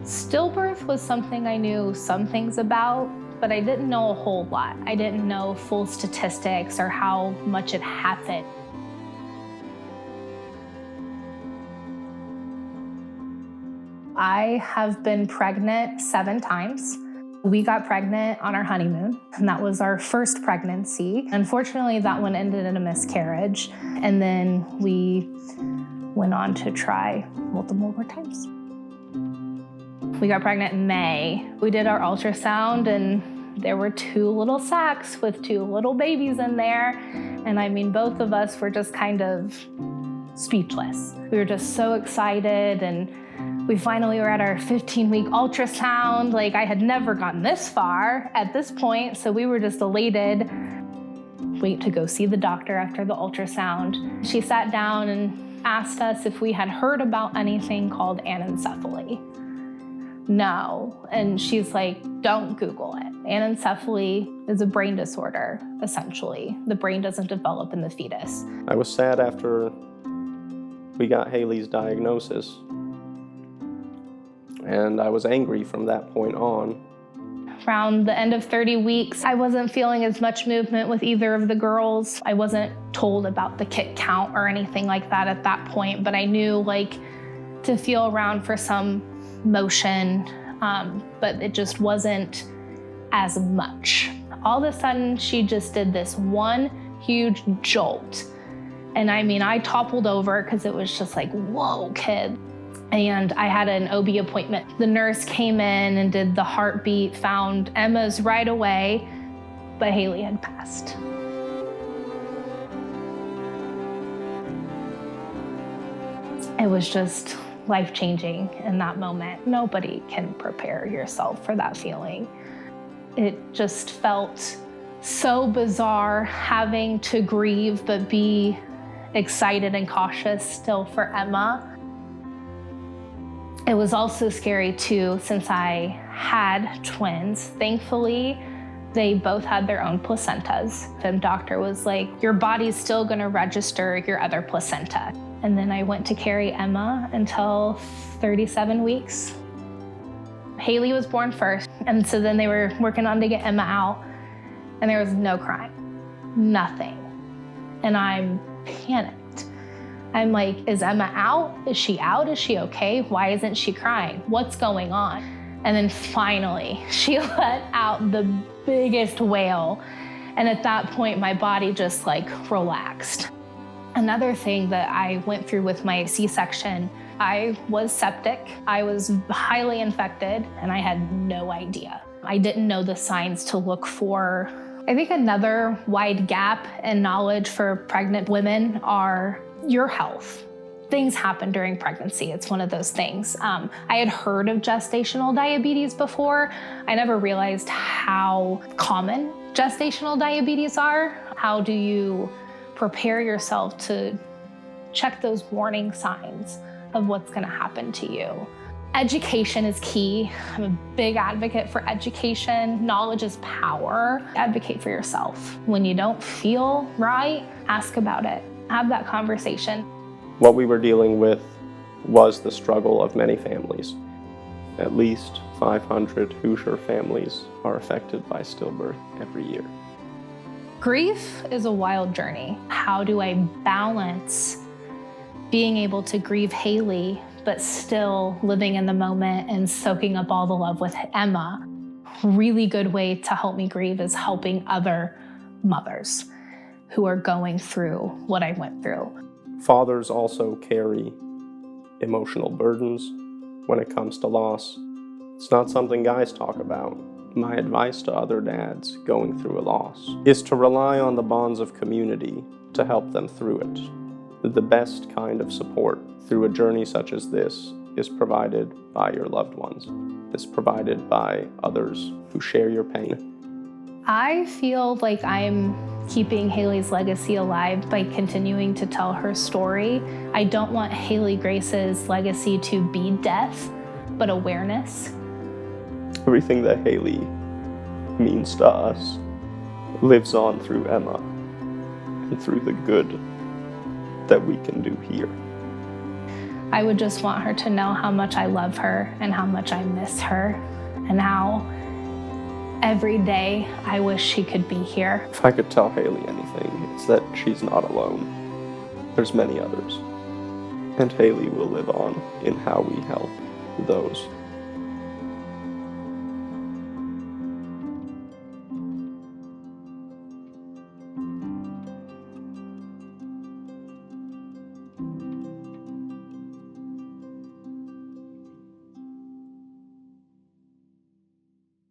Stillbirth was something I knew some things about, but I didn't know a whole lot. I didn't know full statistics or how much it happened. I have been pregnant 7 times. We got pregnant on our honeymoon, and that was our first pregnancy. Unfortunately, that one ended in a miscarriage, and then we went on to try multiple more times. We got pregnant in May. We did our ultrasound, and there were 2 little sacs with 2 little babies in there. And I mean, both of us were just kind of speechless. We were just so excited, and we finally were at our 15-week ultrasound. Like, I had never gotten this far at this point, so we were just elated. Wait to go see the doctor after the ultrasound. She sat down and asked us if we had heard about anything called anencephaly. No, and she's like, don't Google it. Anencephaly is a brain disorder, essentially. The brain doesn't develop in the fetus. I was sad after we got Haley's diagnosis, and I was angry from that point on. Around the end of 30 weeks, I wasn't feeling as much movement with either of the girls. I wasn't told about the kick count or anything like that at that point, but I knew like to feel around for some motion, but it just wasn't as much. All of a sudden, she just did this one huge jolt. And I mean, I toppled over because it was just like, whoa, kid. And I had an OB appointment. The nurse came in and did the heartbeat, found Emma's right away, but Haley had passed. It was just life-changing in that moment. Nobody can prepare yourself for that feeling. It just felt so bizarre having to grieve but be excited and cautious still for Emma. It was also scary too, since I had twins. Thankfully, they both had their own placentas. The doctor was like, your body's still gonna register your other placenta. And then I went to carry Emma until 37 weeks. Haley was born first, and so then they were working on to get Emma out, and there was no crying, nothing. And I'm panicked. I'm like, is Emma out? Is she out? Is she okay? Why isn't she crying? What's going on? And then finally, she let out the biggest wail. And at that point, my body just like relaxed. Another thing that I went through with my C-section, I was septic, I was highly infected, and I had no idea. I didn't know the signs to look for. I think another wide gap in knowledge for pregnant women are your health. Things happen during pregnancy. It's one of those things. I had heard of gestational diabetes before. I never realized how common gestational diabetes are. How do you prepare yourself to check those warning signs of what's gonna happen to you? Education is key. I'm a big advocate for education. Knowledge is power. Advocate for yourself. When you don't feel right, ask about it. Have that conversation. What we were dealing with was the struggle of many families. At least 500 Hoosier families are affected by stillbirth every year. Grief is a wild journey. How do I balance being able to grieve Haley, but still living in the moment and soaking up all the love with Emma? Really good way to help me grieve is helping other mothers who are going through what I went through. Fathers also carry emotional burdens when it comes to loss. It's not something guys talk about. My advice to other dads going through a loss is to rely on the bonds of community to help them through it. The best kind of support through a journey such as this is provided by your loved ones. It's provided by others who share your pain. I feel like I'm keeping Haley's legacy alive by continuing to tell her story. I don't want Haley Grace's legacy to be death, but awareness. Everything that Haley means to us lives on through Emma and through the good that we can do here. I would just want her to know how much I love her and how much I miss her and how every day I wish she could be here. If I could tell Haley anything, it's that she's not alone. There's many others. And Haley will live on in how we help those